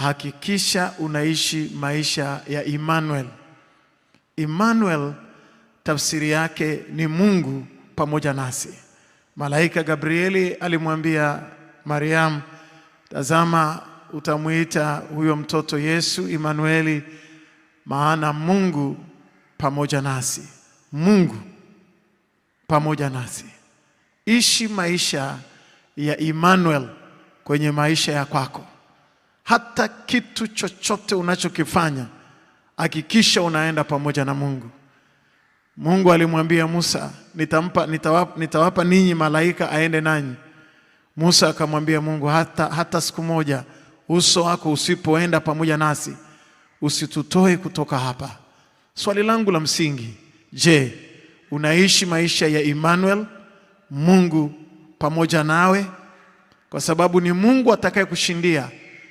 hakikisha unaishi maisha ya Emmanuel. Emmanuel tafsiri yake ni Mungu pamoja nasi. Malaika Gabrieli alimwambia Mariam, tazama utamuita huyo mtoto Yesu Emmanueli, maana Mungu pamoja nasi. Mungu pamoja nasi. Ishi maisha ya Emmanuel kwenye maisha ya kwako. Hata kitu chochote unachokifanya, hakikisha unaenda pamoja na Mungu. Mungu alimwambia Musa, nitawapa ninyi malaika aende nanyi. Musa akamwambia Mungu, hata siku moja uso wako usipoenda pamoja nasi, usitutoe kutoka hapa. Swali langu la msingi, je, unaishi maisha ya Emmanuel, Mungu pamoja nawe? Kwa sababu ni Mungu atakaye kushindia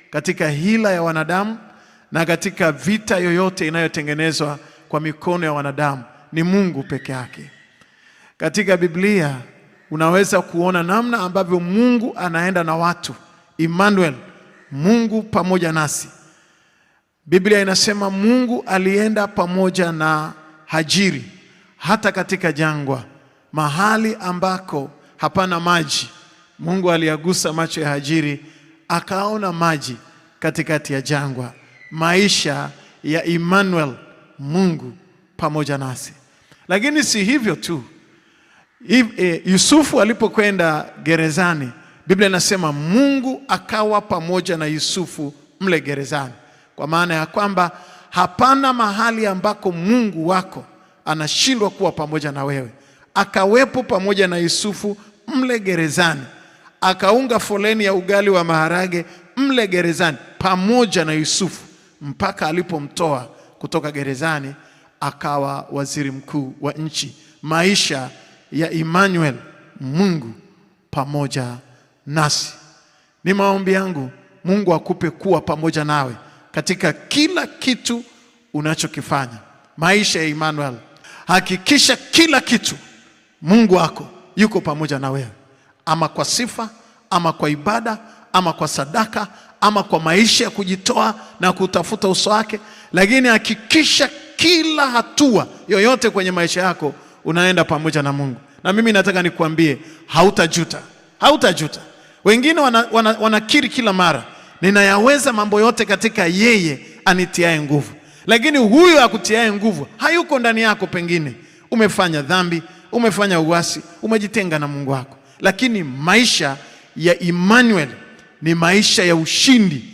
katika hila ya wanadamu na katika vita yoyote inayotengenezwa kwa mikono ya wanadamu. Ni Mungu peke yake. Katika Biblia unaweza kuona namna ambavyo Mungu anaenda na watu. Emmanuel, Mungu pamoja nasi. Biblia inasema Mungu alienda pamoja na Hajiri hata katika jangwa, mahali ambako hapana maji. Mungu aliyagusa macho ya Hajiri, akaona maji katikati ya jangwa. Maisha ya Emmanuel, Mungu pamoja nasi. Lakini si hivyo tu. Yusufu alipokwenda gerezani, Biblia inasema Mungu akawa pamoja na Yusufu mle gerezani. Kwa maana ya kwamba hapana mahali ambako Mungu wako anashindwa kuwa pamoja na wewe. Akawepo pamoja na Yusufu mle gerezani. Akaunga foleni ya ugali wa maharage mle gerezani pamoja na Yusufu, mpaka alipomtoa kutoka gerezani akawa waziri mkuu wa nchi. Maisha ya Emmanuel, Mungu pamoja nasi. Ni maombi yangu Mungu akupe kuwa pamoja nawe katika kila kitu unachokifanya. Maisha ya Emmanuel, hakikisha kila kitu Mungu wako yuko pamoja na wewe, ama kwa sifa, ama kwa ibada, ama kwa sadaka, ama kwa maisha ya kujitoa na kutafuta uso wake. Lakini hakikisha kila hatua yoyote kwenye maisha yako unaenda pamoja na Mungu. Na mimi nataka nikuambie, hautajuta. Hautajuta. Wengine wanakiri kila mara, ninayaweza mambo yote katika yeye anitiaye nguvu. Lakini huyu akutiaye nguvu hayuko ndani yako. Pengine umefanya dhambi, umefanya uasi, umejitenga na Mungu wako. Lakini maisha ya Emmanuel ni maisha ya ushindi